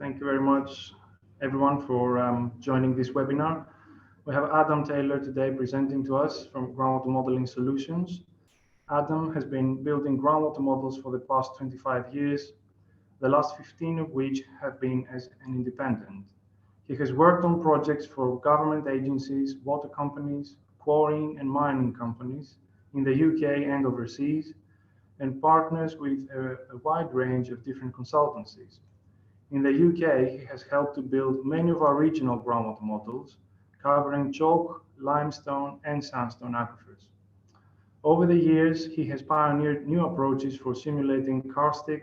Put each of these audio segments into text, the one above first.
Thank you very much, everyone, for joining this webinar. We have Adam Taylor today presenting to us from Groundwater Modeling Solutions. Adam has been building groundwater models for the past 25 years, the last 15 of which have been as an independent. He has worked on projects for government agencies, water companies, quarrying and mining companies in the UK and overseas, and partners with a wide range of different consultancies. In the UK, he has helped to build many of our regional groundwater models, covering chalk, limestone, and sandstone aquifers. Over the years, he has pioneered new approaches for simulating karstic,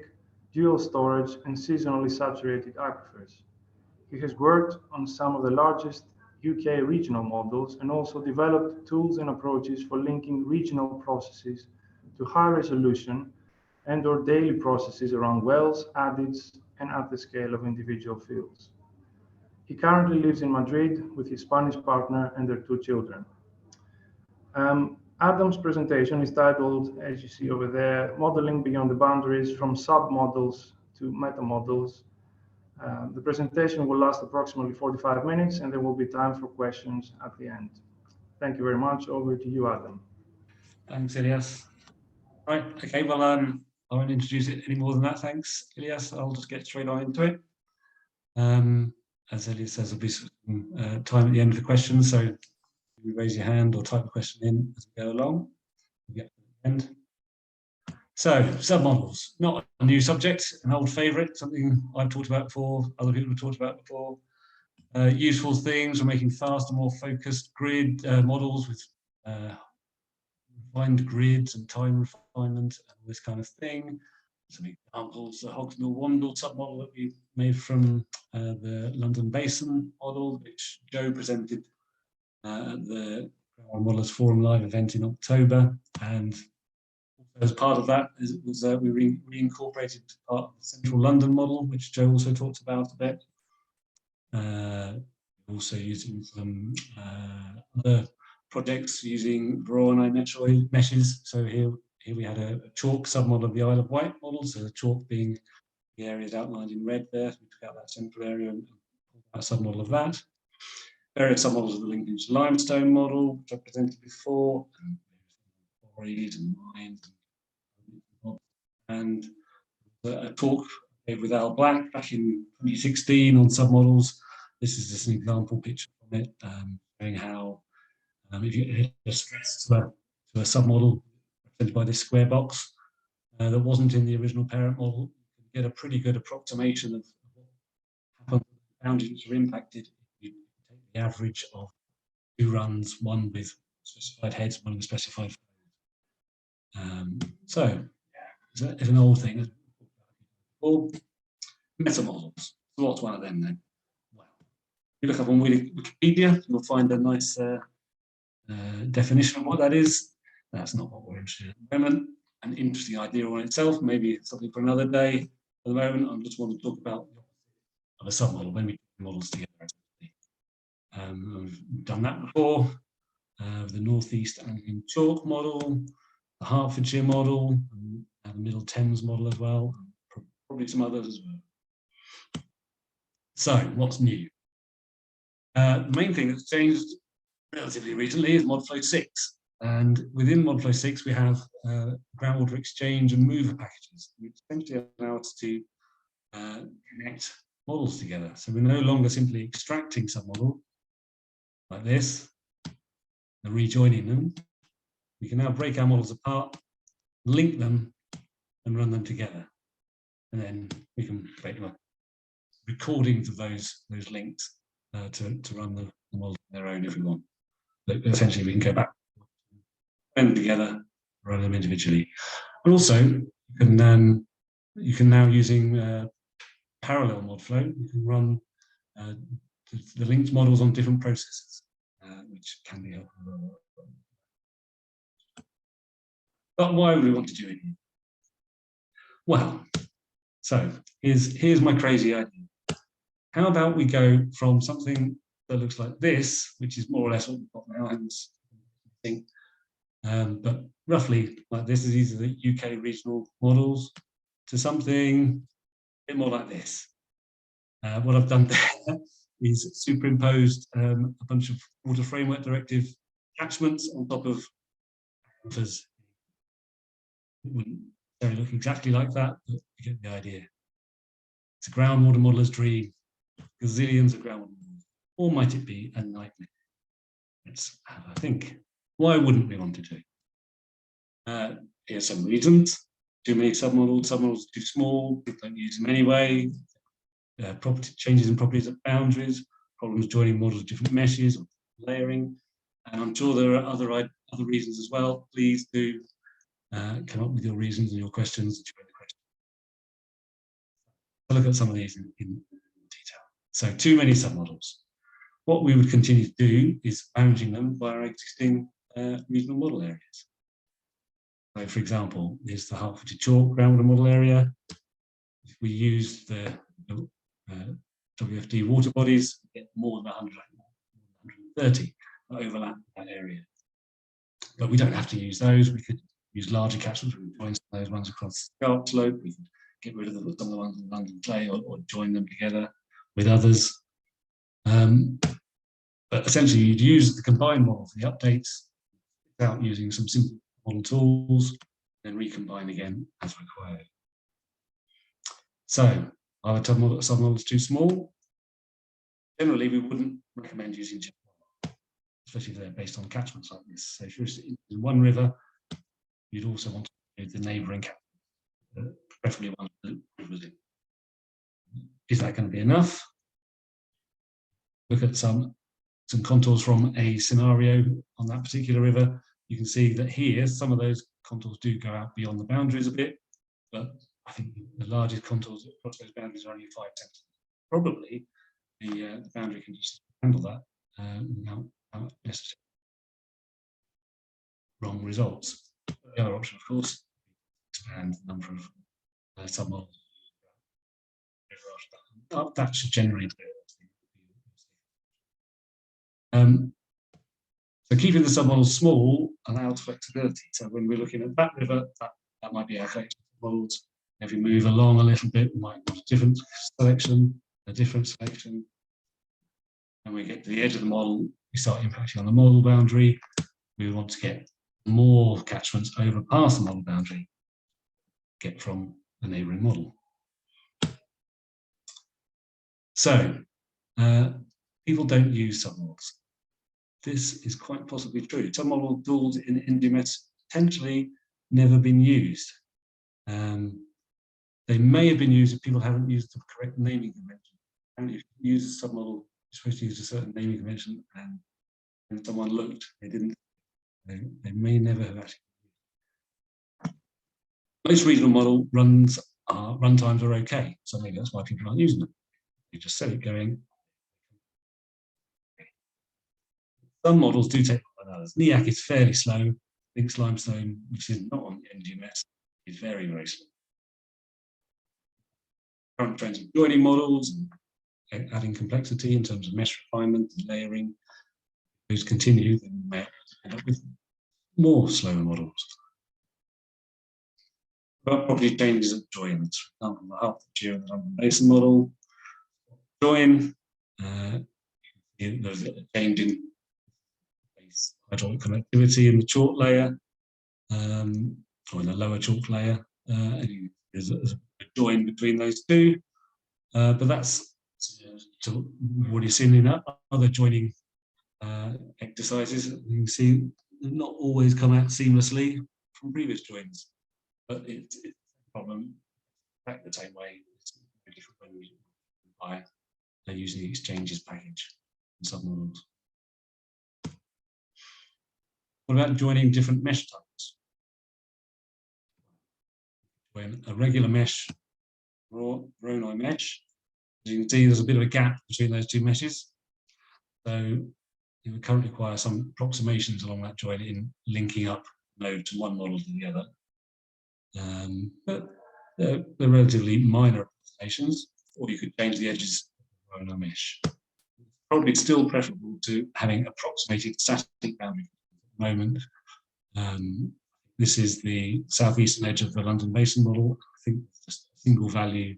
dual storage, and seasonally saturated aquifers. He has worked on some of the largest UK regional models and also developed tools and approaches for linking regional processes to high resolution and/or daily processes around wells, adits, and at the scale of individual fields. He currently lives in Madrid with his Spanish partner and their 2 children. Adam's presentation is titled, as you see over there, Modeling Beyond the Boundaries from Sub-Models to Meta-Models. The presentation will last approximately 45 minutes and there will be time for questions at the end. Thank you very much. Over to you, Adam. Thanks, Ilias. Right, okay, well, I won't introduce it any more than that. Thanks, Ilias. I'll just get straight on into it. As Ilias says, there'll be some time at the end for questions, so you raise your hand or type a question in as we go along. We'll get to the end. So, submodels, not a new subject, an old favourite, something I've talked about before, other people have talked about before. Useful things for making faster, more focused grid models with refined grids and time refinement and all this kind of thing. Some examples, the Hogsmill-Wandle submodel that we made from the London Basin model, which Joe presented at the Groundwater Modellers Forum live event in October. And as part of that, we reincorporated part of the Central London model, which Joe also talked about a bit. Also using some other projects using Voronoi meshes. So here we had a chalk submodel of the Isle of Wight model. So the chalk being the areas outlined in red there. We took out that central area and a submodel of that. Various submodels of the Lincolnshire limestone model, which I presented before, quarries and mines, and a talk with Al Black back in 2016 on submodels. This is just an example picture from it, showing how if you hit a stress to a submodel represented by this square box that wasn't in the original parent model, you can get a pretty good approximation of what happens when the boundaries are impacted. You take the average of 2 runs, one with specified heads, one with specified flows. So it's an old thing. Well, meta models. So what's one of them then? Well, if you look up on Wikipedia, you'll find a nice definition of what that is. That's not what we're interested in at the moment. An interesting idea on itself, maybe something for another day. At the moment, I just want to talk about a submodel when we put models together. We've done that before with the North East Anglian chalk model, the Hertfordshire model, and the Middle Thames model as well, and probably some others as well. So, what's new? The main thing that's changed relatively recently is ModFlow 6. And within ModFlow 6, we have groundwater exchange and mover packages, which essentially allow us to connect models together. So we're no longer simply extracting some model like this and rejoining them. We can now break our models apart, link them, and run them together. And then we can make recordings of those links to run the models on their own if we want. But essentially, we can go back, run them together, run them individually. But also, you can now using parallel ModFlow, you can run the linked models on different processes, which can be helpful. But why would we want to do it? Well, so here's my crazy idea. How about we go from something that looks like this, which is more or less what we've got now, but roughly like this, these are the UK regional models, to something a bit more like this. What I've done there is superimposed a bunch of Water Framework Directive catchments on top of aquifers. It wouldn't necessarily look exactly like that, but you get the idea. It's a groundwater modeller's dream, gazillions of groundwater models. Or might it be a nightmare? Let's have a think. Why wouldn't we want to do? Here are some reasons. Too many submodels, submodels too small, people don't use them anyway. Property changes in properties at boundaries, problems joining models of different meshes, or layering. And I'm sure there are other reasons as well. Please do come up with your reasons and your questions during the question. I'll look at some of these in detail. So too many submodels. What we would continue to do is managing them by our existing regional model areas. So for example, here's the Hertfordshire Chalk groundwater model area. If we use the WFD water bodies, we get more than 130 that overlap that area. But we don't have to use those. We could use larger catchments. We could join some of those ones across the Scarp Slope. We could get rid of some of the ones in London Clay, or join them together with others. But essentially, you'd use the combined model for the updates without using some simple model tools, then recombine again as required. So, are the submodels too small? Generally, we wouldn't recommend using just one, especially if they're based on catchments like this. So if you're in one river, you'd also want to do the neighbouring catchment, preferably one that the river's in. Is that going to be enough? Look at some contours from a scenario on that particular river. You can see that here, some of those contours do go out beyond the boundaries a bit, but I think the largest contours across those boundaries are only 5 centimetres. Probably the boundary can just handle that without necessarily wrong results. The other option, of course, expand the number of submodels. That should generally do it. So keeping the submodels small allows flexibility. So when we're looking at that river, that might be our collection of models. If we move along a little bit, we might want a different selection, and we get to the edge of the model, we start impacting on the model boundary. We want to get more catchments over past the model boundary, get from the neighbouring model. So people don't use submodels. This is quite possibly true. Submodel tools in NGMS potentially never been used. They may have been used if people haven't used the correct naming convention. And if you use a submodel, you're supposed to use a certain naming convention, and when someone looked, they didn't. They may never have actually used. Most regional model runtimes are okay, so maybe that's why people aren't using them. You just set it going. Some models do take longer than others. NEAC is fairly slow. Links limestone, which is not on NGMS, is very, very slow. Current trends of joining models and adding complexity in terms of mesh refinement and layering. Those continue, then we may end up with more slower models. About property changes of joins. For example, the Hertfordshire and the London Basin model. Join, there's a change in hydraulic connectivity in the chalk layer, or in the lower chalk layer. There's a join between those two, but that's what you've seen in other joining exercises. You can see they've not always come out seamlessly from previous joins, but it's a problem back the same way. It's very different when we buy using the exchanges package in some models. What about joining different mesh types? When a regular mesh, Voronoi mesh, as you can see, there's a bit of a gap between those two meshes. So it would currently require some approximations along that join in linking up node to one model to the other. But they're relatively minor approximations, or you could change the edges of the Voronoi mesh. Probably still preferable to having approximated static boundaries at the moment. This is the southeastern edge of the London Basin model. I think just a single value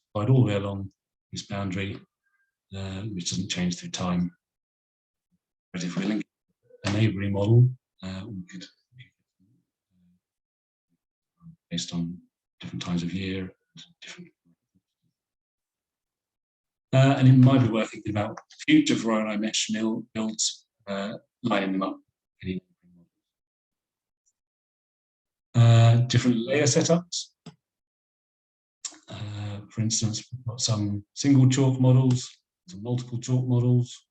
applied all the way along this boundary, which doesn't change through time. But if we link a neighbouring model, we could, based on different times of year, different. And it might be worth thinking about future Voronoi mesh builds, lining them up. Different layer setups. For instance, we've got some single chalk models, some multiple chalk models,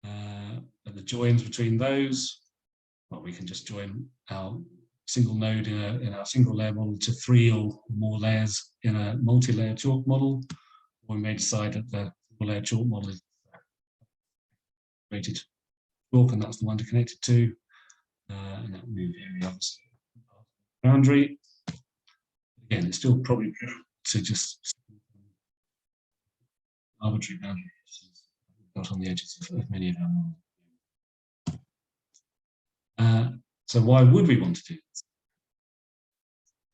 and the joins between those. Well, we can just join our single node in our single layer model to 3 or more layers in a multi-layer chalk model. Or we may decide that the single layer chalk model is rated chalk, and that's the one to connect it to, and that will move the boundary. Again, it's still probably to just arbitrary boundaries got on the edges of many of them. So why would we want to do this?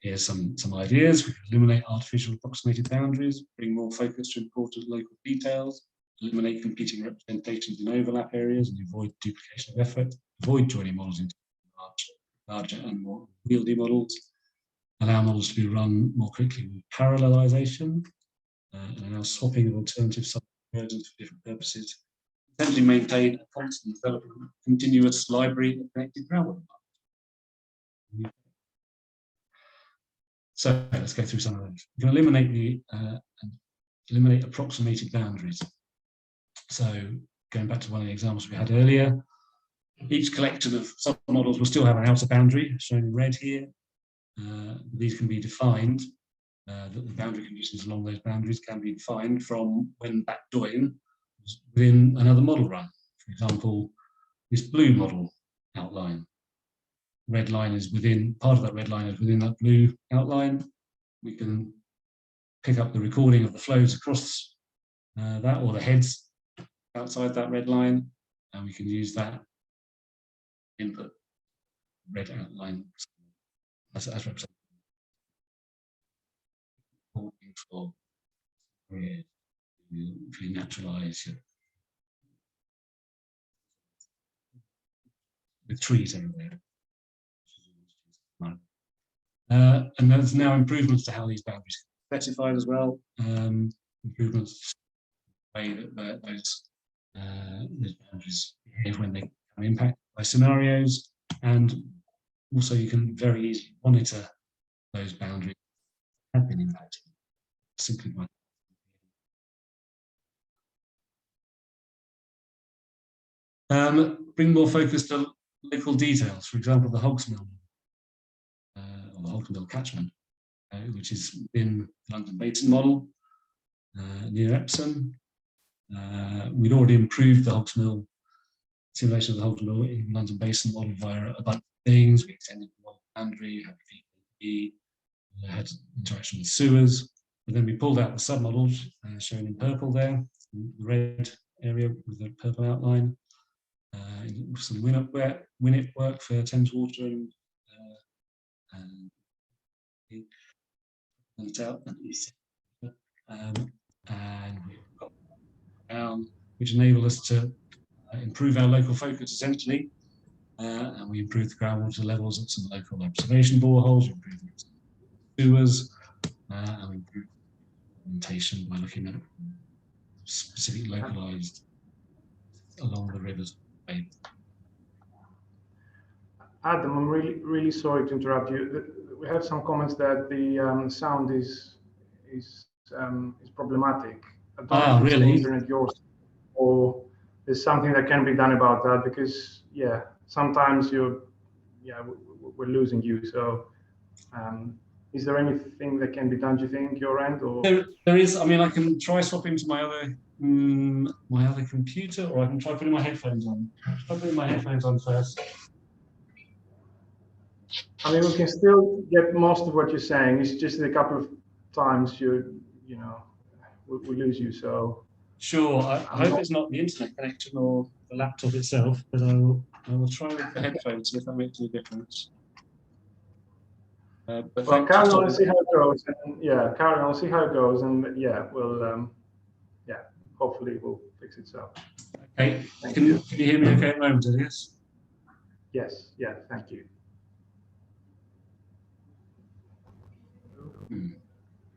Here's some ideas. We can eliminate artificial approximated boundaries, bring more focus to important local details, eliminate competing representations in overlap areas, and avoid duplication of effort, avoid joining models into larger and more wieldy models, allow models to be run more quickly with parallelization, and allow swapping of alternative subversions for different purposes, essentially maintain a constant development, continuous library of connected groundwater. So let's go through some of those. We can eliminate approximated boundaries. So going back to one of the examples we had earlier, each collection of submodels will still have an outer boundary, shown in red here. These can be defined, that the boundary conditions along those boundaries can be defined from when that join is within another model run. For example, this blue model outline. Red line is within, part of that red line is within that blue outline. We can pick up the recording of the flows across that, or the heads outside that red line, and we can use that input red outline as represented. For naturalize with trees everywhere. And there's now improvements to how these boundaries are specified as well. Improvements to the way that those boundaries behave when they become impacted by scenarios, and also you can very easily monitor those boundaries that have been impacted simply by bring more focus to local details. For example, the Hogs Mill, or the Hogs Mill catchment, which is in the London Basin model near Epsom. We'd already improved the Hogs Mill simulation of the Hogs Mill in the London Basin model via a bunch of things. We extended the model boundary, had VPP, had interaction with sewers, and then we pulled out the submodels shown in purple there, the red area with the purple outline. Some WINIP work for Thames Water and out and we've got down, which enable us to improve our local focus essentially, and we improve the groundwater levels at some local observation boreholes, we improve the sewers, and we improve implementation by looking at specific localized along the rivers. Adam, I'm really sorry to interrupt you. We have some comments that the sound is problematic. I don't know if it's really? the internet yours, or there's something that can be done about that, because sometimes we're losing you. So is there anything that can be done, do you think, your end? Or there is. I mean, I can try swapping to my other computer, or I can try putting my headphones on. Try putting my headphones on first. I mean, we can still get most of what you're saying. It's just a couple of times we lose you. So sure. I hope it's not the internet connection or the laptop itself, but I will try with the headphones, see if that makes any difference. But carry on and see how it goes. And carry on, see how it goes, and we'll. hopefully it will fix itself. Okay, can you hear me okay at the moment, Elias? Yes, yeah, thank you.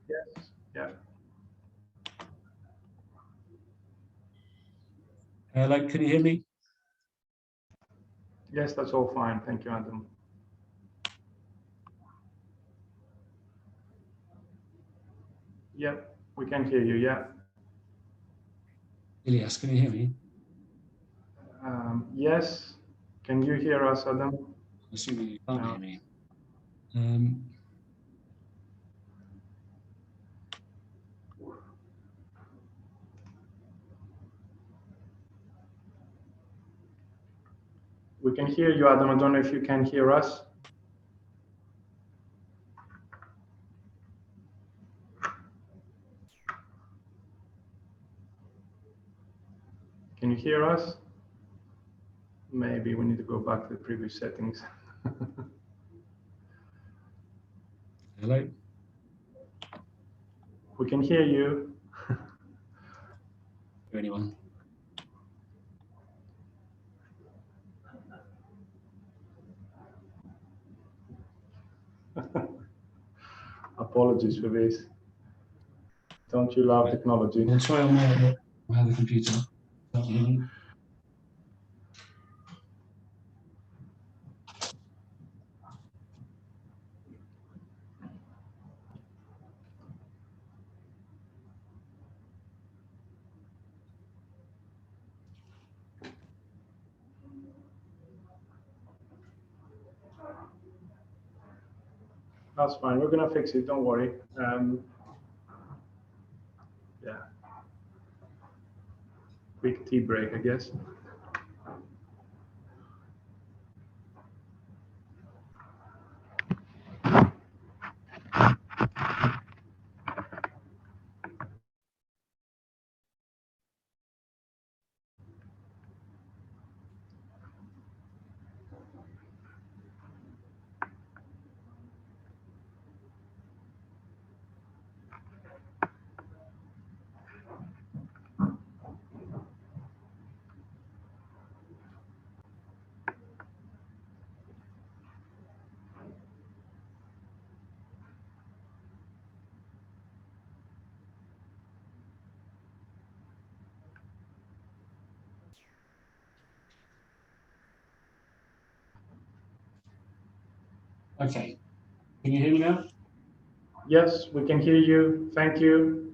Yes, yeah. Hello, can you hear me? Yes, that's all fine. Thank you, Adam. Yep, we can hear you, yeah. Elias, can you hear me? Yes, can you hear us, Adam? Assuming you can't hear me. We can hear you, Adam. I don't know if you can hear us. Can you hear us? Maybe we need to go back to the previous settings. Hello? We can hear you. Hear anyone? Apologies for this. Don't you love technology? We'll try on my other computer. Can't hear me. That's fine. We're gonna fix it. Don't worry. Yeah. Quick tea break, I guess. Okay. Can you hear me now? Yes, we can hear you. Thank you.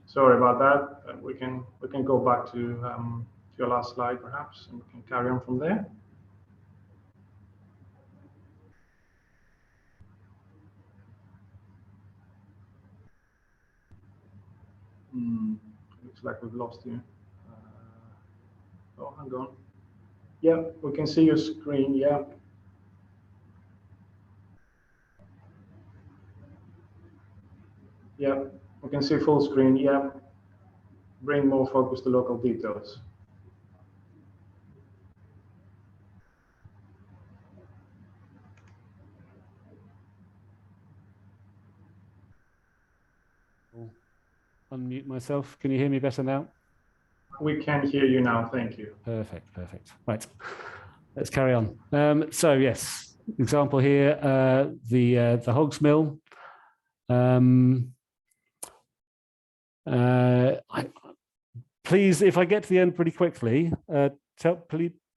Sorry about that. We can go back to your last slide, perhaps, and we can carry on from there. Looks like we've lost you. Oh, hang on. Yeah, we can see your screen. Yeah. Yeah, we can see full screen. Yeah. Bring more focus to local details. Unmute myself. Can you hear me better now? We can hear you now. Thank you. Perfect, perfect. Right, let's carry on. So yes, example here, the hogs mill. Please, if I get to the end pretty quickly,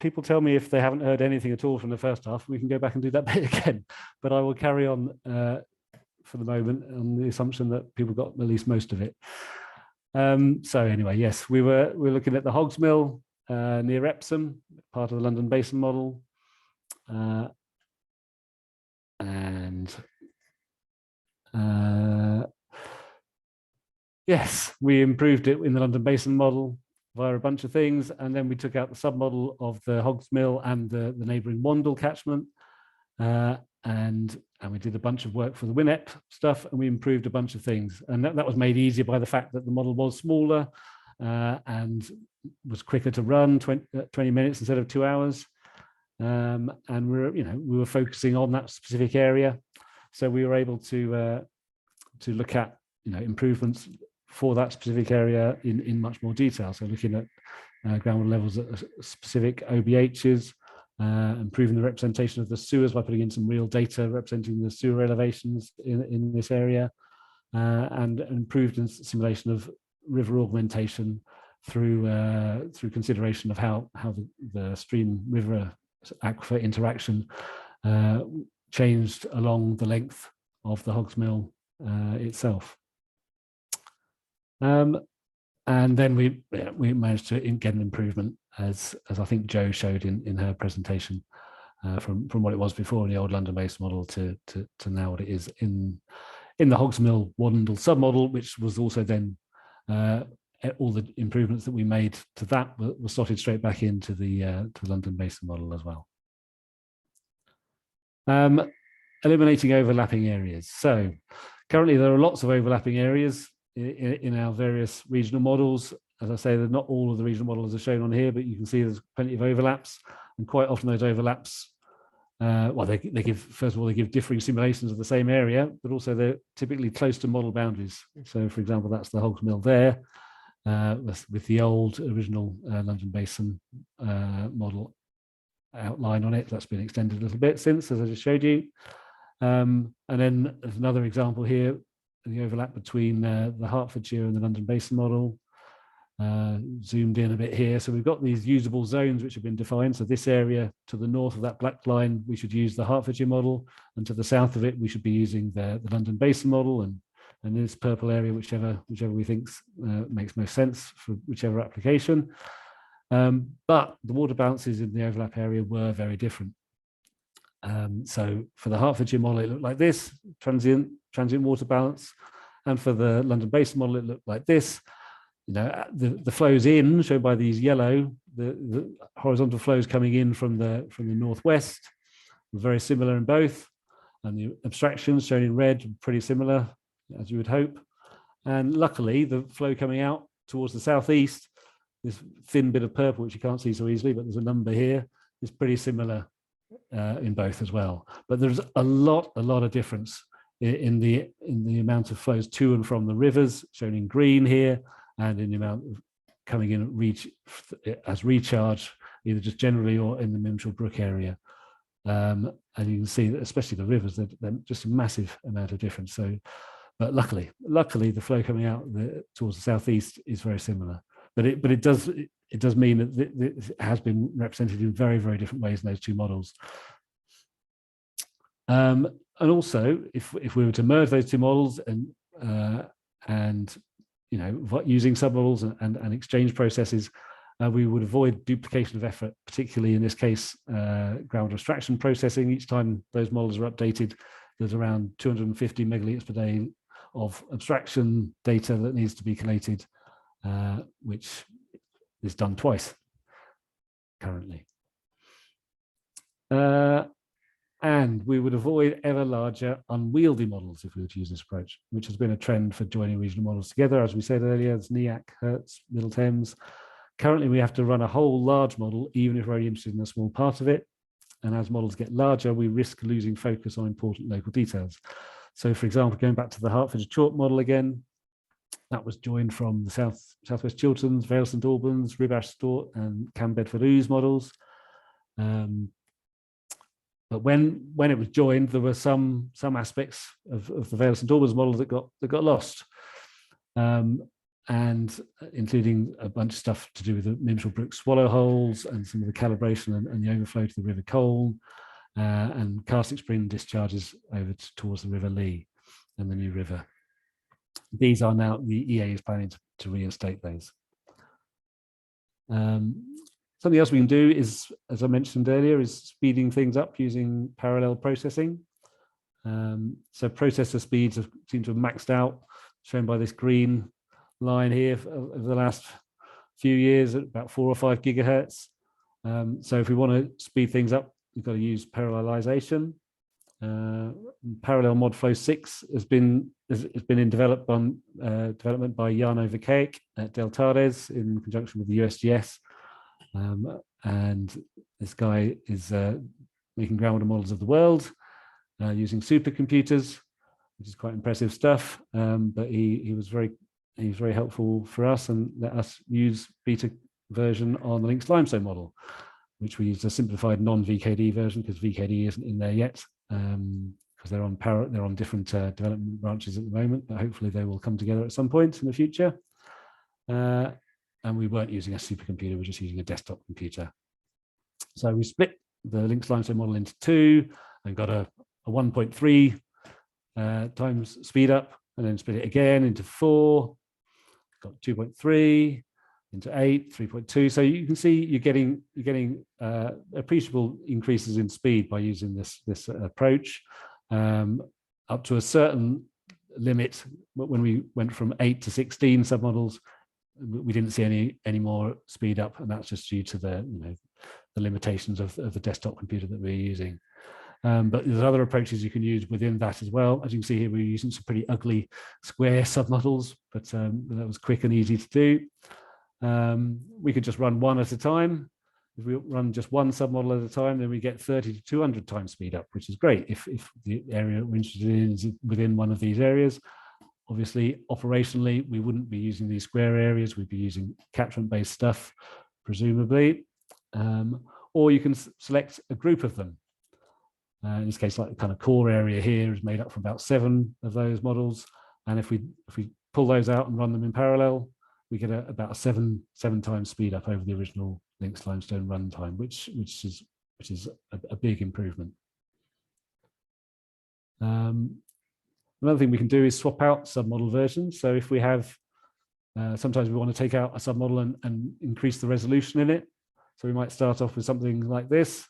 people tell me if they haven't heard anything at all from the first half. We can go back and do that bit again, but I will carry on for the moment on the assumption that people got at least most of it. So anyway, yes, we're looking at the hogs mill near Epsom, part of the London Basin model, yes, we improved it in the London Basin model via a bunch of things, and then we took out the submodel of the hogs mill and the neighbouring Wandle catchment, and we did a bunch of work for the WINEP stuff, and we improved a bunch of things. And that was made easier by the fact that the model was smaller and was quicker to run, 20 minutes instead of 2 hours. And we were focusing on that specific area. So we were able to look at improvements for that specific area in much more detail. So looking at groundwater levels at specific OBHs, improving the representation of the sewers by putting in some real data representing the sewer elevations in this area, and improved simulation of river augmentation through consideration of how the stream river aquifer interaction changed along the length of the Hogs Mill itself. And then we managed to get an improvement, as I think Jo showed in her presentation, from what it was before in the old London-based model to now what it is in the Hogs Mill Wandle submodel, which was also then all the improvements that we made to that were slotted straight back into the London Basin model as well. Eliminating overlapping areas. So currently there are lots of overlapping areas in our various regional models. As I say, not all of the regional models are shown on here, but you can see there's plenty of overlaps, and quite often those overlaps, well, they give, first of all, they give differing simulations of the same area, but also they're typically close to model boundaries. So for example, that's the Hogs Mill there, with the old original London Basin model outline on it. That's been extended a little bit since, as I just showed you. And then there's another example here, the overlap between the Hertfordshire and the London Basin model. Zoomed in a bit here. So we've got these usable zones which have been defined. So this area to the north of that black line, we should use the Hertfordshire model, and to the south of it, we should be using the London Basin model, and this purple area, whichever we think makes most sense for whichever application. But the water balances in the overlap area were very different. So for the Hertfordshire model, it looked like this, transient water balance. And for the London Basin model, it looked like this. You know, the flows in, shown by these yellow, the horizontal flows coming in from the northwest, were very similar in both. And the abstractions shown in red, pretty similar, as you would hope. And luckily, the flow coming out towards the southeast, this thin bit of purple, which you can't see so easily, but there's a number here, is pretty similar in both as well. But there's a lot of difference in the amount of flows to and from the rivers, shown in green here, and in the amount of coming in as recharge, either just generally or in the Mimshaw Brook area. And you can see that especially the rivers, they're just a massive amount of difference. So, but luckily the flow coming out towards the southeast is very similar. But it does mean that it has been represented in very, very different ways in those two models. And also, if we were to merge those two models and you know, using submodels and exchange processes, we would avoid duplication of effort, particularly in this case, ground abstraction processing. Each time those models are updated, there's around 250 megaliters per day of abstraction data that needs to be collated, which is done twice currently. And we would avoid ever larger unwieldy models if we were to use this approach, which has been a trend for joining regional models together. As we said earlier, there's NEAC, Hertz, Middle Thames. Currently, we have to run a whole large model, even if we're only interested in a small part of it. And as models get larger, we risk losing focus on important local details. So for example, going back to the Hertfordshire chalk model again, that was joined from the Southwest Chilterns, Vale St Albans, Ribash Stort and Cam Bedford Ouse models. But when it was joined, there were some aspects of the Vale St Albans model that got lost, and including a bunch of stuff to do with the Mimshaw Brook swallow holes and some of the calibration and the overflow to the River Colne, and Carstic Spring discharges over towards the River Lee and the New River. These are now, the EA is planning to reinstate those. Something else we can do is, as I mentioned earlier, is speeding things up using parallel processing. So processor speeds seem to have maxed out, shown by this green line here over the last few years at about 4 or 5 gigahertz. So if we want to speed things up, we've got to use parallelization. Parallel mod flow 6 has been in development by Jarno Verkeek at Deltades in conjunction with the USGS. And this guy is making groundwater models of the world using supercomputers, which is quite impressive stuff. But he was very He was very helpful for us and let us use beta version on the Links limestone model, which we used a simplified non-VKD version because VKD isn't in there yet, because they're on different development branches at the moment, but hopefully they will come together at some point in the future. And we weren't using a supercomputer, we're just using a desktop computer. So we split the Links limestone model into two and got a 1.3 times speed up, and then split it again into 4, got 2.3 into 8, 3.2. So you can see you're getting appreciable increases in speed by using this approach, up to a certain limit. When we went from 8 to 16 submodels, we didn't see any more speed up, and that's just due to the limitations of the desktop computer that we're using. But there's other approaches you can use within that as well. As you can see here, we're using some pretty ugly square submodels, but that was quick and easy to do. We could just run one at a time. If we run just one submodel at a time, then we get 30 to 200 times speed up, which is great if the area we're interested in is within one of these areas. Obviously, operationally, we wouldn't be using these square areas. We'd be using catchment-based stuff, presumably. Or you can select a group of them. In this case, like the kind of core area here is made up from about 7 of those models. And if we pull those out and run them in parallel, we get about a 7 times speed up over the original Links limestone runtime, which is a big improvement. Another thing we can do is swap out submodel versions. So if we have, sometimes we want to take out a submodel and increase the resolution in it. So we might start off with something like this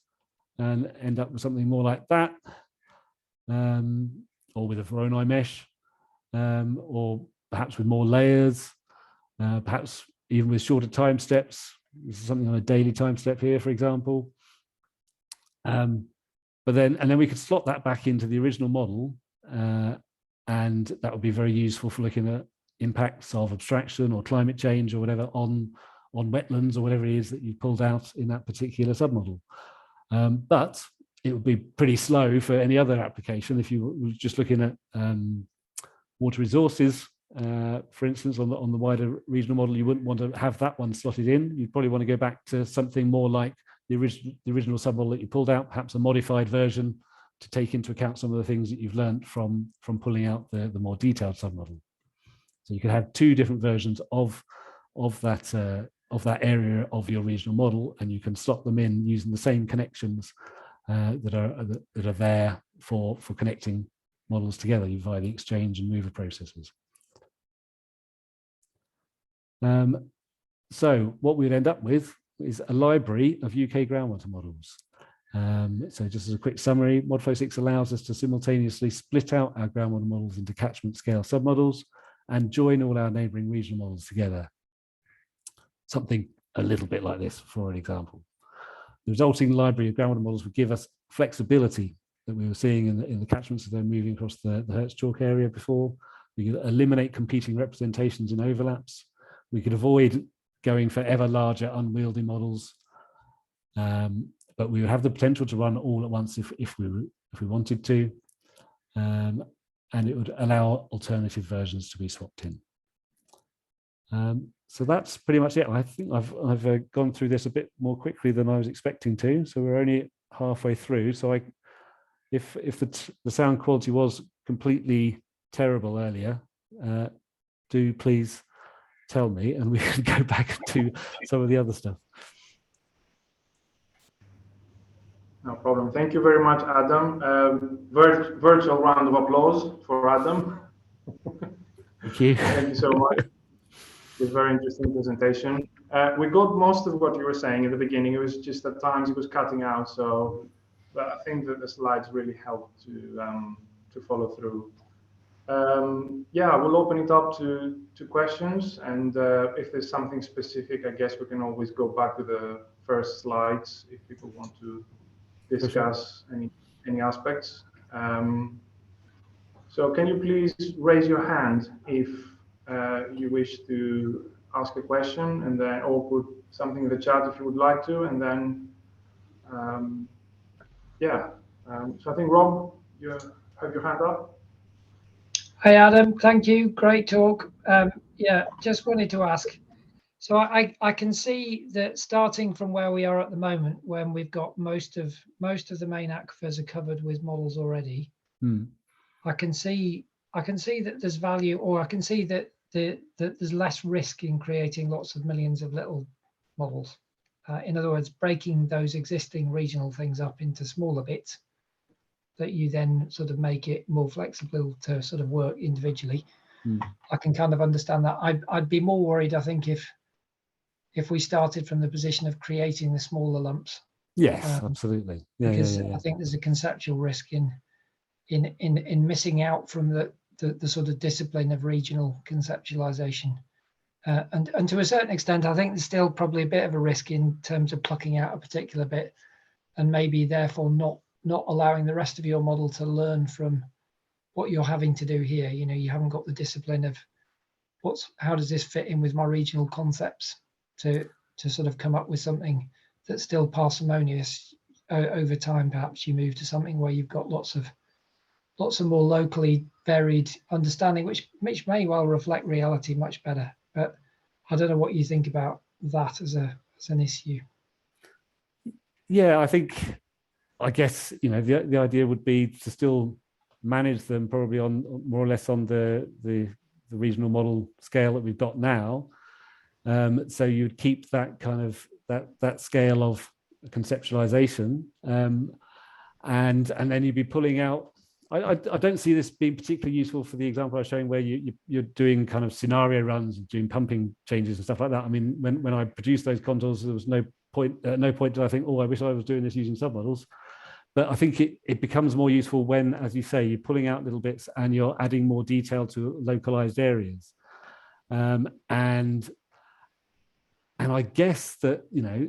and end up with something more like that, or with a Voronoi mesh, or perhaps with more layers, perhaps even with shorter time steps. This is something on a daily time step here, for example. And then we could slot that back into the original model, and that would be very useful for looking at impacts of abstraction or climate change or whatever on wetlands or whatever it is that you pulled out in that particular submodel. But it would be pretty slow for any other application. If you were just looking at water resources, for instance, on the wider regional model, you wouldn't want to have that one slotted in. You'd probably want to go back to something more like the original submodel that you pulled out, perhaps a modified version to take into account some of the things that you've learned from pulling out the more detailed submodel. So you could have 2 different versions of that area of your regional model, and you can slot them in using the same connections that are there for connecting models together via the exchange and mover processes. So what we'd end up with is a library of UK groundwater models. So just as a quick summary, ModFlow 6 allows us to simultaneously split out our groundwater models into catchment scale submodels and join all our neighbouring regional models together. Something a little bit like this, for an example. The resulting library of groundwater models would give us flexibility that we were seeing in the catchments as they're moving across the Hertz chalk area before. We could eliminate competing representations and overlaps. We could avoid going for ever larger unwieldy models, but we would have the potential to run all at once if we wanted to, and it would allow alternative versions to be swapped in. So that's pretty much it. I think I've gone through this a bit more quickly than I was expecting to. So we're only halfway through. So if the sound quality was completely terrible earlier, do please tell me, and we can go back to some of the other stuff. No problem. Thank you very much, Adam. Virtual round of applause for Adam. Thank you. Thank you so much. It was a very interesting presentation. We got most of what you were saying at the beginning. It was just at times it was cutting out. So, but I think that the slides really helped to follow through. Yeah, we'll open it up to questions, and if there's something specific, I guess we can always go back to the first slides if people want to discuss any aspects. So can you please raise your hand if you wish to ask a question, and then or put something in the chat if you would like to, and then yeah. So I think Rob, you have your hand up. Hey Adam, thank you. Great talk. Yeah, just wanted to ask. So I can see that starting from where we are at the moment, when we've got most of the main aquifers are covered with models already, I can see that there's value, or I can see that that there's less risk in creating lots of millions of little models. In other words, breaking those existing regional things up into smaller bits that you then sort of make it more flexible to sort of work individually. I can kind of understand that. I'd be more worried, I think, if we started from the position of creating the smaller lumps. Yes, absolutely. Yeah, because I think there's a conceptual risk in missing out from the sort of discipline of regional conceptualization. And to a certain extent, I think there's still probably a bit of a risk in terms of plucking out a particular bit and maybe therefore not allowing the rest of your model to learn from what you're having to do here. You know, you haven't got the discipline of how does this fit in with my regional concepts to sort of come up with something that's still parsimonious. Over time, perhaps you move to something where you've got lots of more locally varied understanding, which may well reflect reality much better. But I don't know what you think about that as an issue. Yeah, I guess, you know, the idea would be to still manage them probably on more or less on the regional model scale that we've got now. So you'd keep that kind of that scale of conceptualization, and then you'd be pulling out. I don't see this being particularly useful for the example I was showing where you're doing kind of scenario runs, doing pumping changes and stuff like that. I mean, when I produced those contours, there was no point did I think, oh, I wish I was doing this using submodels. But I think it becomes more useful when, as you say, you're pulling out little bits and you're adding more detail to localized areas. And I guess that, you know,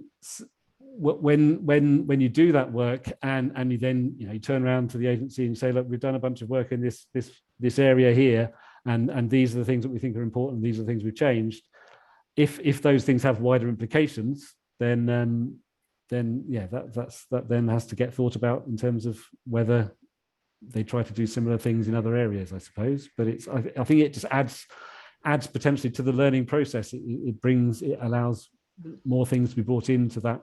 when you do that work and you then, you know, you turn around to the agency and you say, look, we've done a bunch of work in this area here, and these are the things that we think are important, these are the things we've changed. If those things have wider implications, then yeah, that then has to get thought about in terms of whether they try to do similar things in other areas, I suppose. But I think it just adds potentially to the learning process. It allows more things to be brought into that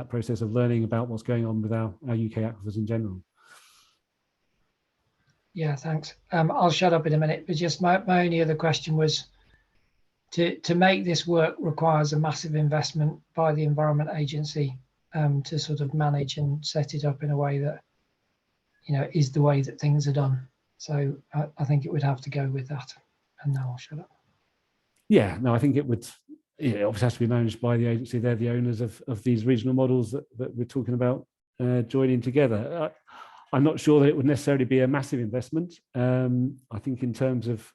process of learning about what's going on with our UK aquifers in general. Yeah, thanks. I'll shut up in a minute, but just my only other question was to make this work requires a massive investment by the Environment Agency to sort of manage and set it up in a way that, you know, is the way that things are done. So I think it would have to go with that. And now I'll shut up. Yeah, no, I think it would. It obviously has to be managed by the agency. They're the owners of these regional models that we're talking about joining together. I'm not sure that it would necessarily be a massive investment. I think in terms of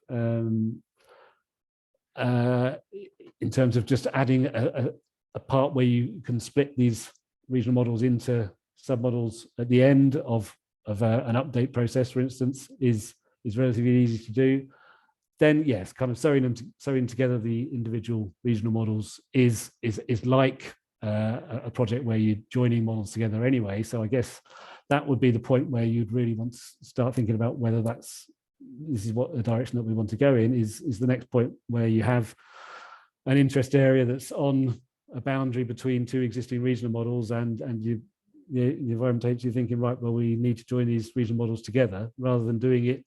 just adding a part where you can split these regional models into submodels at the end of an update process, for instance, is relatively easy to do. Then yes, kind of sewing together the individual regional models is like a project where you're joining models together anyway. So I guess that would be the point where you'd really want to start thinking about whether this is what the direction that we want to go in. Is the next point where you have an interest area that's on a boundary between two existing regional models, and the environment agency thinking, right, well, we need to join these regional models together, rather than doing it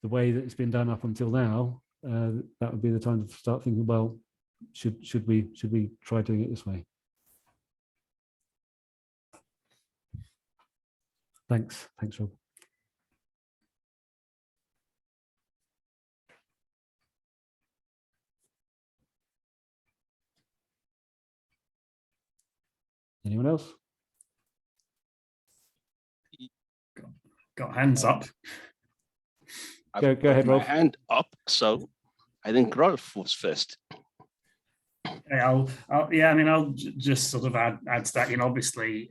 the way that it's been done up until now. That would be the time to start thinking, well, should we try doing it this way? Thanks, Rob. Anyone else? Got hands up. Go ahead, Rob. My hand up, so I think Rolf was first. Yeah, I mean, I'll just sort of add to that. Obviously,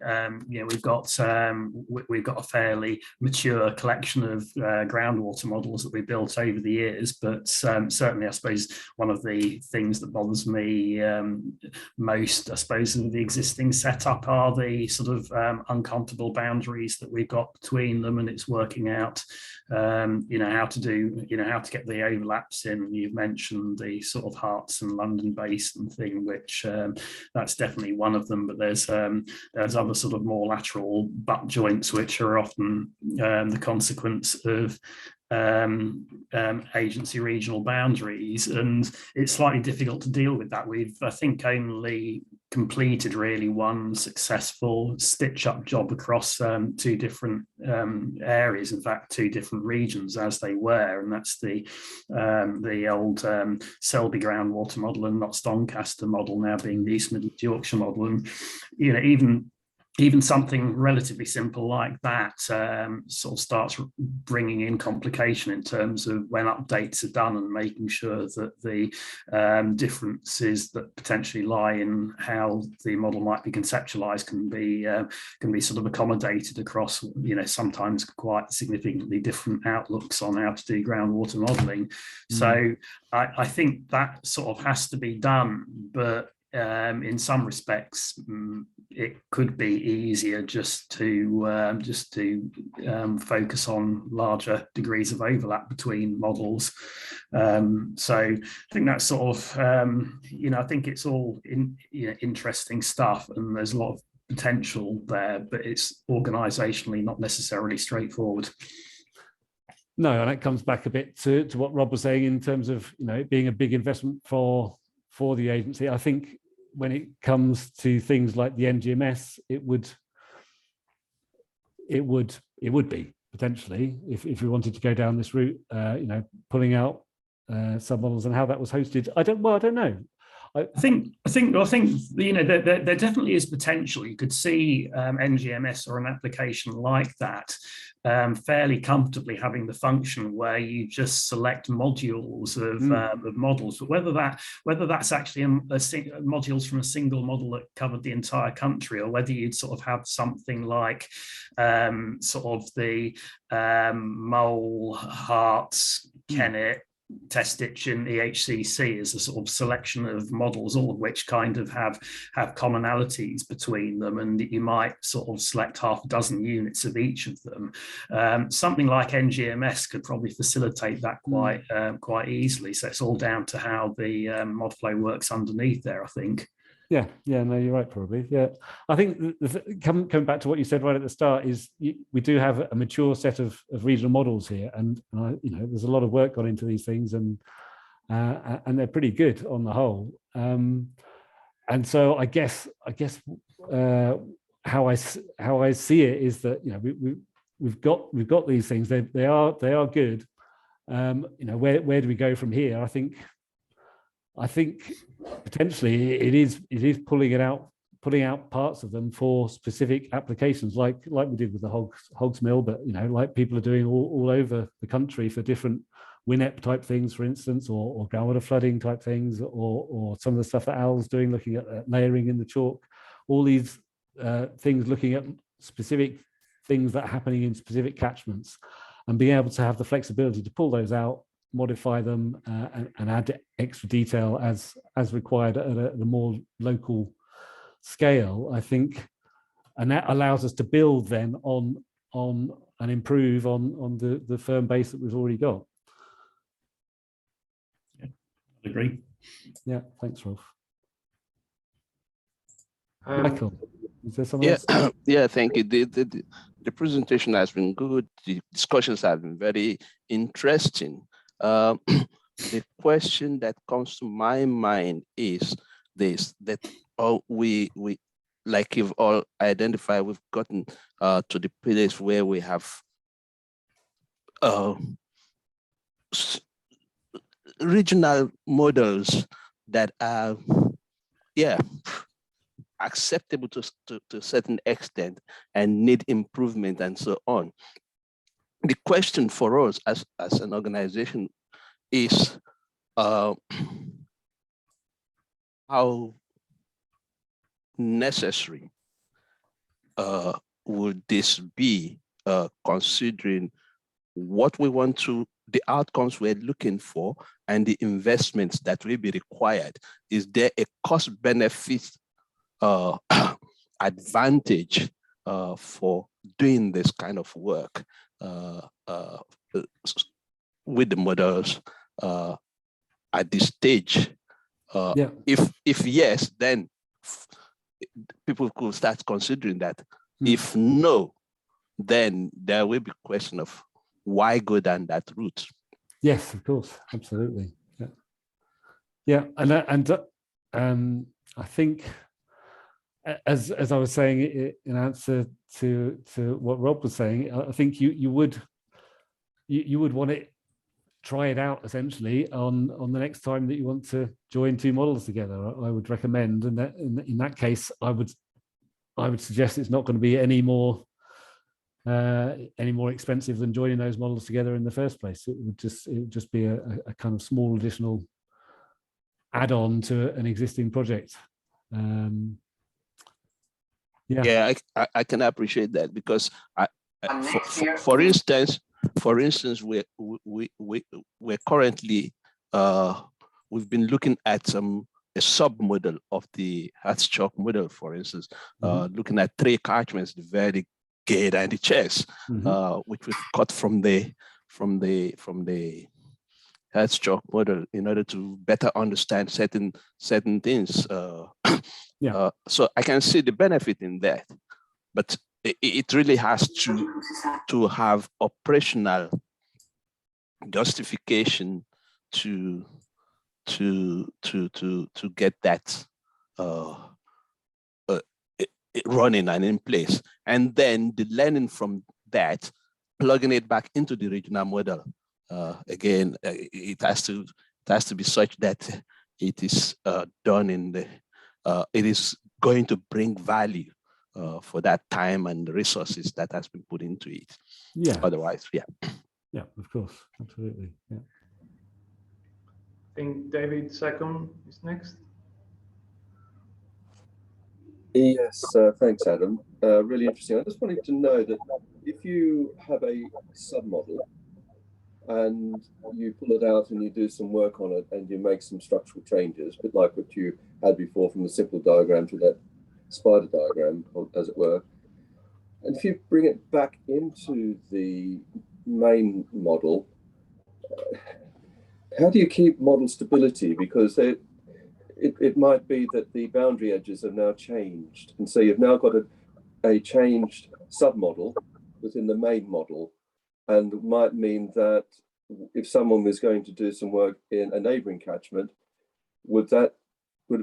we've got a fairly mature collection of groundwater models that we built over the years, but certainly, I suppose one of the things that bothers me most, I suppose, in the existing setup are the sort of uncomfortable boundaries that we've got between them, and it's working out, how to get the overlaps in. You've mentioned the sort of Hearts and London Basin thing, which that's definitely one of them, but there's other sort of more lateral butt joints which are often the consequence of agency regional boundaries, and it's slightly difficult to deal with that. We've, I think, only completed really one successful stitch-up job across two different areas, in fact, two different regions as they were, and that's the old Selby groundwater model and Notts Doncaster model, now being the East Midlands Yorkshire model. And even something relatively simple like that sort of starts bringing in complication in terms of when updates are done and making sure that the differences that potentially lie in how the model might be conceptualized can be sort of accommodated across, sometimes quite significantly different outlooks on how to do groundwater modeling. So I think that sort of has to be done, but in some respects, it could be easier just to focus on larger degrees of overlap between models. So I think that's sort of, I think it's all interesting stuff, and there's a lot of potential there, but it's organisationally not necessarily straightforward. No, and that comes back a bit to what Rob was saying in terms of it being a big investment for the agency. I think when it comes to things like the NGMS, it would be potentially, if we wanted to go down this route, pulling out submodels and how that was hosted. I don't know. I think there definitely is potential. You could see NGMS or an application like that fairly comfortably having the function where you just select modules of models, but whether that's actually modules from a single model that covered the entire country, or whether you'd sort of have something like sort of the Mole, Hearts, Kennet, Testitch and EHCC as a sort of selection of models, all of which kind of have commonalities between them, and you might sort of select half a dozen units of each of them. Something like NGMS could probably facilitate that quite easily. So it's all down to how the mod flow works underneath there, I think. Yeah, no, you're right, probably. Yeah, I think coming back to what you said right at the start is we do have a mature set of regional models here, and there's a lot of work gone into these things, and they're pretty good on the whole. And so I guess how I see it is that we've got these things. They are good. Where do we go from here? I think potentially it is pulling out parts of them for specific applications, like we did with the hogs mill, but like people are doing all over the country for different WINEP type things, for instance, or groundwater flooding type things, or some of the stuff that Al's doing, looking at layering in the chalk. All these things, looking at specific things that are happening in specific catchments, and being able to have the flexibility to pull those out, modify them, and add extra detail as required at a more local scale, I think, and that allows us to build then on and improve on the firm base that we've already got. Yeah, I agree. Yeah, thanks, Rolf. Michael, is there something else? Yeah, thank you. The presentation has been good. The discussions have been very interesting. The question that comes to my mind is this: that we like you've all identified, we've gotten to the place where we have regional models that are acceptable to a certain extent and need improvement and so on. The question for us as an organization is how how necessary would this be, considering what we want to, the outcomes we're looking for, and the investments that will be required? Is there a cost-benefit advantage for doing this kind of work with the models at this stage? If yes, then people could start considering that. If no, then there will be a question of why go down that route. Yes, of course, absolutely. Yeah, and I think, as I was saying in answer to what Rob was saying, I think you would want to try it out essentially on the next time that you want to join two models together. I would recommend, and that in that case, I would suggest it's not going to be any more expensive than joining those models together in the first place. It would just be a kind of small additional add-on to an existing project. Yeah, I can appreciate that, because for instance, we're currently we've been looking at a sub-model of the Hertzschoch model, for instance, looking at 3 catchments, the Verde, Gate, and the Chess, which we've cut from the Hertzschoch model in order to better understand certain things. So I can see the benefit in that, but it really has to have operational justification to get that running and in place, and then the learning from that, plugging it back into the regional model. Again, it has to be such that it is done in the it is going to bring value for that time and the resources that has been put into it. Yeah. Otherwise, yeah. Yeah, of course, absolutely. Yeah. I think David Sackham is next. Yes, thanks, Adam. Really interesting. I just wanted to know that if you have a submodel and you pull it out and you do some work on it and you make some structural changes, a bit like what you had before from the simple diagram to that spider diagram, as it were, and if you bring it back into the main model, how do you keep model stability? Because it might be that the boundary edges have now changed, and so you've now got a changed submodel within the main model, and it might mean that if someone was going to do some work in a neighbouring catchment, would it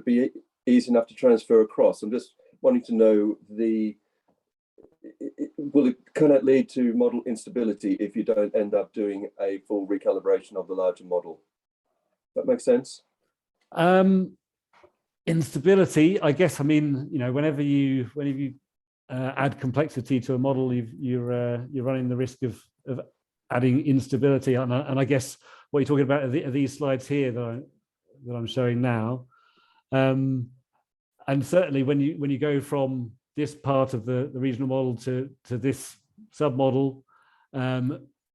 be easy enough to transfer across? I'm just wanting to know can it lead to model instability if you don't end up doing a full recalibration of the larger model? That makes sense? Instability, I guess. I mean, whenever you add complexity to a model, you're running the risk of adding instability. And I guess what you're talking about are these slides here that I'm showing now. And certainly when you go from this part of the regional model to this submodel,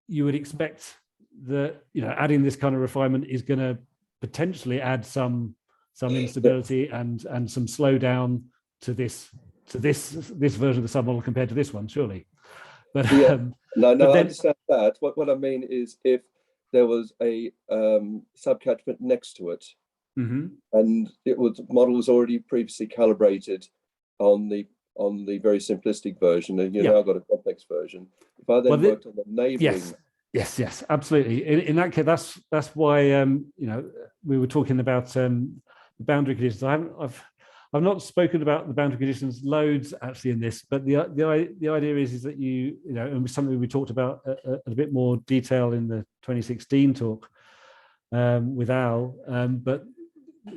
you would expect that adding this kind of refinement is going to potentially add some instability and some slowdown to this version of the submodel compared to this one, surely. But yeah. No, I understand that. What I mean is, if there was a subcatchment next to it, and model was already previously calibrated on the very simplistic version, and you've now got a complex version. If I then worked on the neighbouring, yes, absolutely. In that case, that's why we were talking about the boundary conditions. I've not spoken about the boundary conditions loads actually in this, but the idea is that and something we talked about a bit more detail in the 2016 talk with Al. But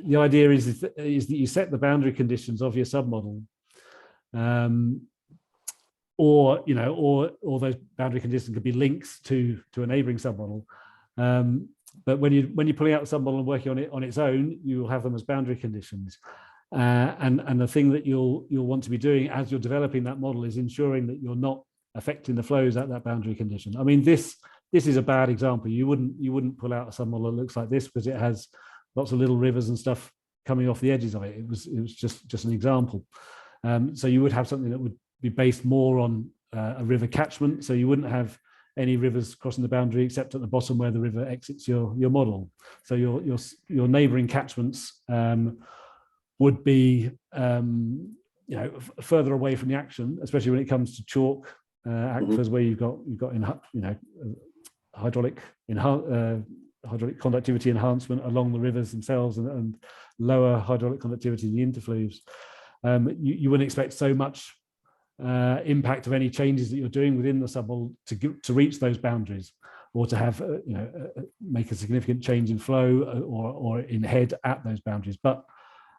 the idea is that you set the boundary conditions of your submodel, or those boundary conditions could be links to a neighboring submodel. But when you're pulling out the submodel and working on it on its own, you will have them as boundary conditions. And the thing that you'll want to be doing as you're developing that model is ensuring that you're not affecting the flows at that boundary condition. I mean, this is a bad example. You wouldn't pull out a submodel that looks like this because it has lots of little rivers and stuff coming off the edges of it. It was just an example. So you would have something that would be based more on a river catchment. So you wouldn't have any rivers crossing the boundary except at the bottom where the river exits your model. So your neighbouring catchments would be further away from the action, especially when it comes to chalk aquifers where you've got hydraulic conductivity enhancement along the rivers themselves and lower hydraulic conductivity in the interfluves. You wouldn't expect so much impact of any changes that you're doing within the submodel to reach those boundaries, or to have make a significant change in flow or in head at those boundaries. But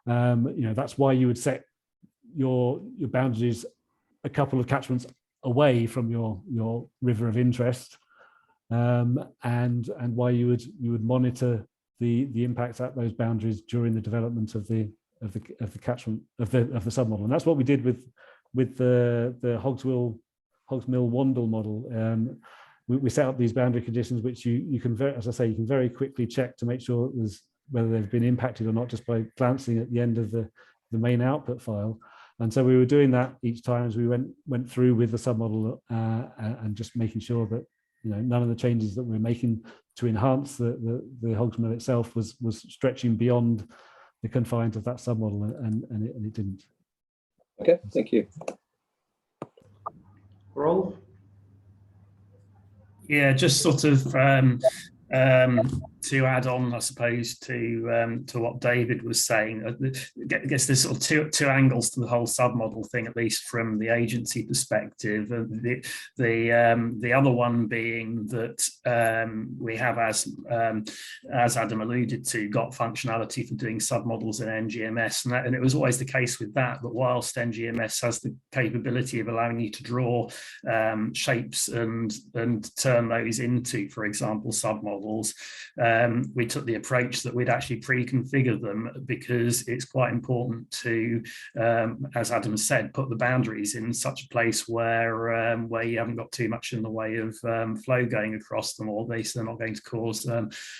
that's why you would set your boundaries a couple of catchments away from your river of interest, and why you would monitor the impacts at those boundaries during the development of the catchment of the submodel. And that's what we did with the Hogs Mill Wandle model. We set up these boundary conditions, which you can, as I say, you can very quickly check to make sure whether they've been impacted or not, just by glancing at the end of the main output file. And so we were doing that each time as we went through with the submodel and just making sure that none of the changes that we're making to enhance the Hogs Mill itself was stretching beyond the confines of that submodel, and it didn't. Okay, thank you. Rolf? Yeah, just sort of to add on, I suppose, to what David was saying. I guess there's sort of two angles to the whole submodel thing, at least from the agency perspective. The other one being that we have, as Adam alluded to, got functionality for doing submodels in NGMS, and it was always the case with that whilst NGMS has the capability of allowing you to draw shapes and turn those into, for example, submodels, we took the approach that we'd actually pre-configure them, because it's quite important to, as Adam said, put the boundaries in such a place where you haven't got too much in the way of flow going across them, or at least they're not going to cause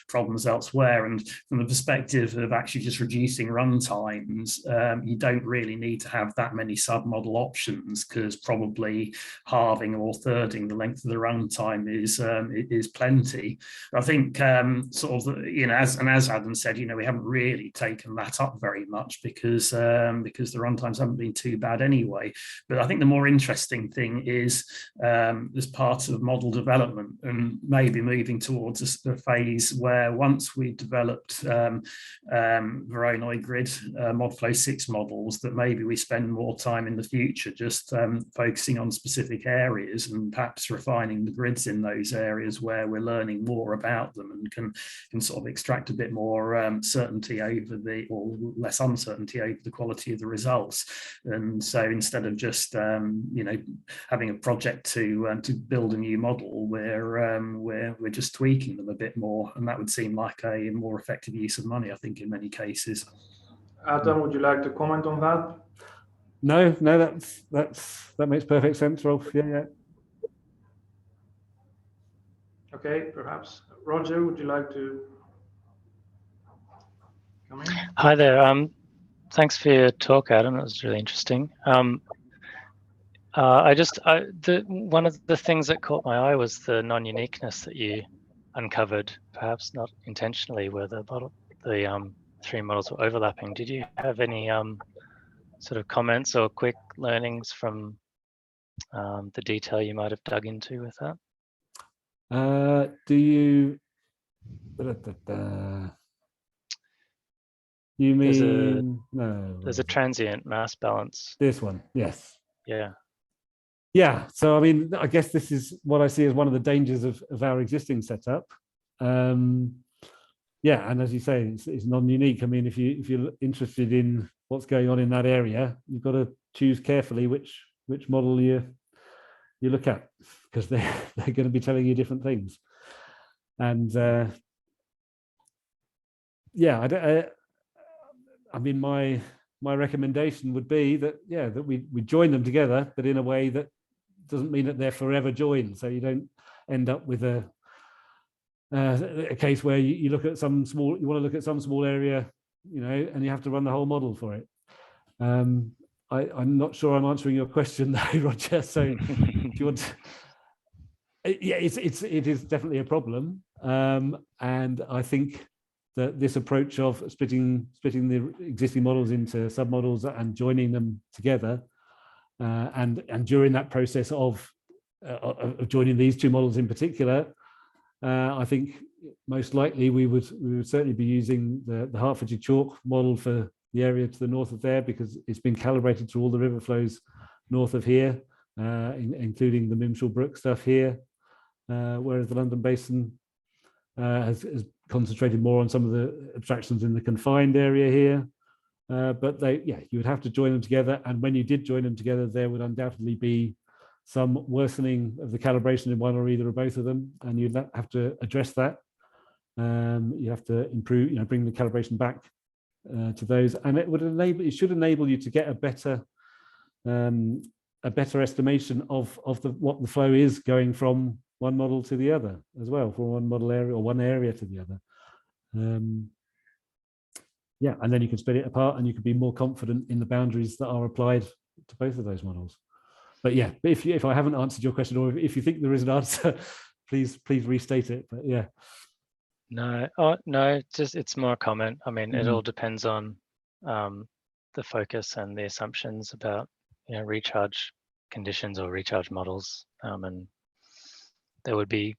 problems elsewhere. And from the perspective of actually just reducing run times, you don't really need to have that many submodel options, because probably halving or thirding the length of the run time is plenty. I think sort of, as Adam said, we haven't really taken that up very much because the runtimes haven't been too bad anyway. But I think the more interesting thing is, as part of model development, and maybe moving towards a phase where once we've developed Voronoi grid ModFlow 6 models, that maybe we spend more time in the future just focusing on specific areas and perhaps refining the grids in those areas where we're learning more about them and can sort of extract a bit more certainty over or less uncertainty over the quality of the results. And so instead of just having a project to build a new model, we're just tweaking them a bit more, and that would seem like a more effective use of money, I think, in many cases. Adam, would you like to comment on that? No, that makes perfect sense, Rolf. Yeah. Okay, perhaps Roger, would you like to come in? Hi there. Thanks for your talk, Adam. It was really interesting. One of the things that caught my eye was the non-uniqueness that you uncovered, perhaps not intentionally, where the three models were overlapping. Did you have any sort of comments or quick learnings from the detail you might have dug into with that? Do you? You mean no? There's a transient mass balance. This one, yes. Yeah. So I mean, I guess this is what I see as one of the dangers of our existing setup. Yeah, and as you say, it's non-unique. I mean, if you're interested in what's going on in that area, you've got to choose carefully which model you look at, because they're going to be telling you different things. And yeah, I mean, my recommendation would be that, yeah, that we join them together, but in a way that doesn't mean that they're forever joined. So you don't end up with a case where you look at you want to look at some small area, you know, and you have to run the whole model for it. I'm not sure I'm answering your question though, Roger. So do you want to, yeah, it is definitely a problem. And I think that this approach of splitting the existing models into submodels and joining them together, and during that process of joining these two models in particular, I think most likely we would certainly be using the Hertfordshire chalk model for the area to the north of there, because it's been calibrated through all the river flows north of here, including the Mimshall Brook stuff here, whereas the London Basin has concentrated more on some of the abstractions in the confined area here. But you would have to join them together, and when you did join them together, there would undoubtedly be some worsening of the calibration in one or either or both of them, and you'd have to address that. You have to improve, bring the calibration back to those, and it should enable you to get a better estimation of what the flow is going from one model to the other as well, from one model area or one area to the other. Yeah, and then you can split it apart, and you can be more confident in the boundaries that are applied to both of those models. But yeah, if I haven't answered your question, or if you think there is an answer, please restate it. But yeah. No, no, it's more a comment. I mean, it all depends on the focus and the assumptions about recharge conditions or recharge models, and there would be,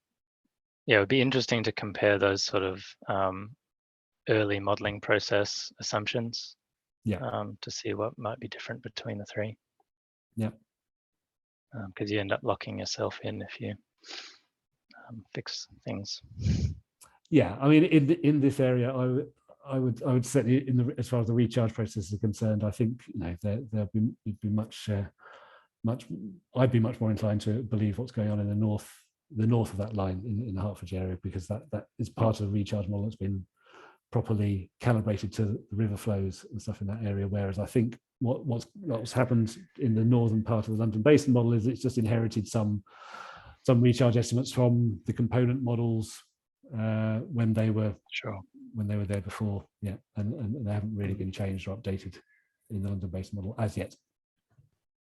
it would be interesting to compare those sort of early modeling process assumptions, to see what might be different between the three. Yeah. Because you end up locking yourself in if you fix things. Yeah, I mean, in this area, I would certainly, as far as the recharge process is concerned, I think there'd be much I'd be much more inclined to believe what's going on in the north of that line in the Hertfordshire area, because that is part of the recharge model that's been properly calibrated to the river flows and stuff in that area. Whereas I think what's happened in the northern part of the London Basin model is it's just inherited some recharge estimates from the component models when they were there before, and they haven't really been changed or updated in the London Basin model as yet.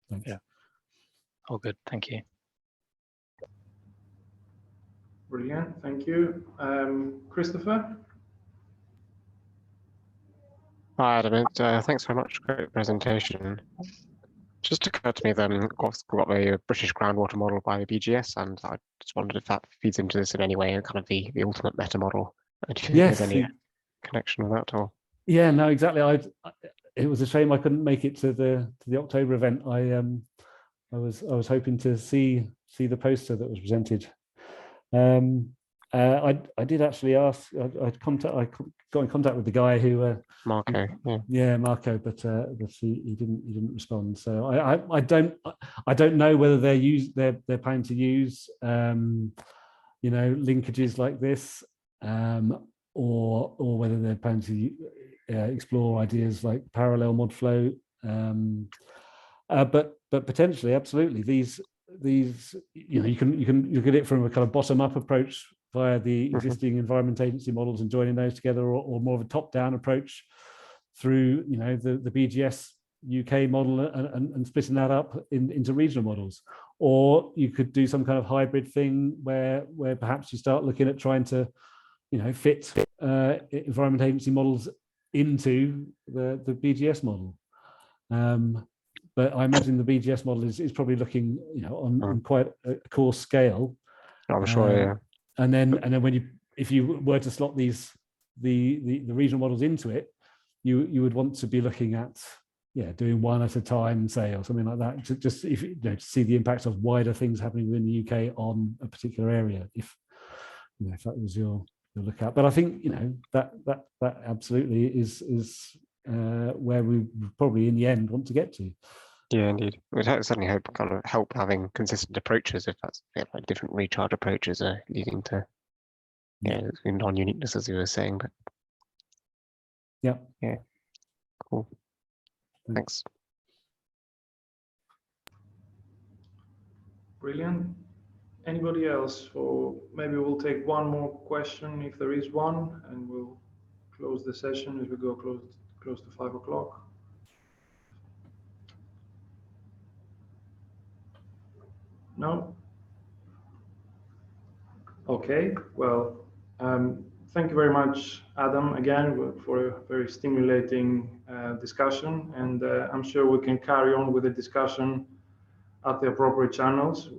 Thanks. Yeah, all good, thank you. Brilliant, thank you. Christopher? Hi, Adam. Thanks very much. Great presentation. Just occurred to me then, we've got the British groundwater model by the BGS, and I just wondered if that feeds into this in any way, and kind of the ultimate meta model. Do you think there's any connection with that at all? Yeah, no, exactly. It was a shame I couldn't make it to the October event. I was hoping to see the poster that was presented. I did actually ask. I got in contact with the guy who Marco. Yeah, Marco, but he didn't respond. So I don't know whether they're planning to use linkages like this, or whether they're planning to explore ideas like parallel mod flow. But potentially, absolutely, these you can look at it from a kind of bottom-up approach via the existing Environment Agency models and joining those together, or more of a top-down approach through the BGS UK model and splitting that up into regional models. Or you could do some kind of hybrid thing where perhaps you start looking at trying to fit Environment Agency models into the BGS model. But I imagine the BGS model is probably looking on quite a coarse scale. I'm sure, yeah. And then if you were to slot the regional models into it, you would want to be looking at doing one at a time, say, or something like that, to just to see the impact of wider things happening within the UK on a particular area, if that was your lookout. But I think that absolutely is where we probably in the end want to get to. Yeah, indeed. We'd certainly help having consistent approaches, if that's like different recharge approaches are leading to non-uniqueness, as you were saying. But Yeah. Yeah. Cool. Thanks. Brilliant. Anybody else? Or maybe we'll take one more question if there is one, and we'll close the session as we go close to 5 o'clock. No? Okay, well, thank you very much, Adam, again, for a very stimulating discussion, and I'm sure we can carry on with the discussion at the appropriate channels.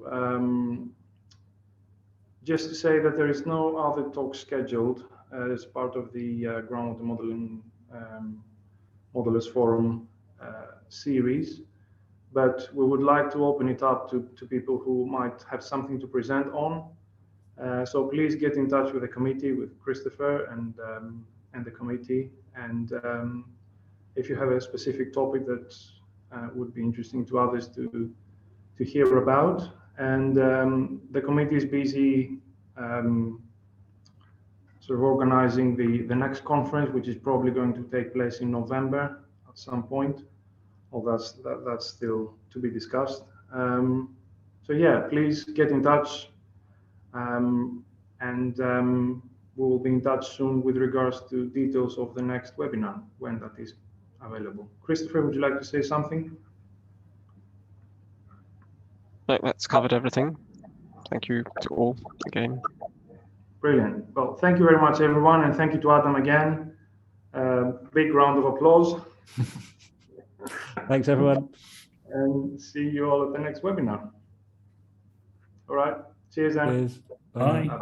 Just to say that there is no other talk scheduled as part of the Groundwater Modellers Forum series, but we would like to open it up to people who might have something to present on. So please get in touch with the committee, with Christopher and the committee, and if you have a specific topic that would be interesting to others to hear about. And the committee is busy sort of organizing the next conference, which is probably going to take place in November at some point. Well, that's still to be discussed. So yeah, please get in touch, and we will be in touch soon with regards to details of the next webinar when that is available. Christopher, would you like to say something? No, that's covered everything. Thank you to all again. Brilliant. Well, thank you very much, everyone, and thank you to Adam again. Big round of applause. Thanks, everyone. And see you all at the next webinar. All right. Cheers, then. Cheers. Bye. Bye.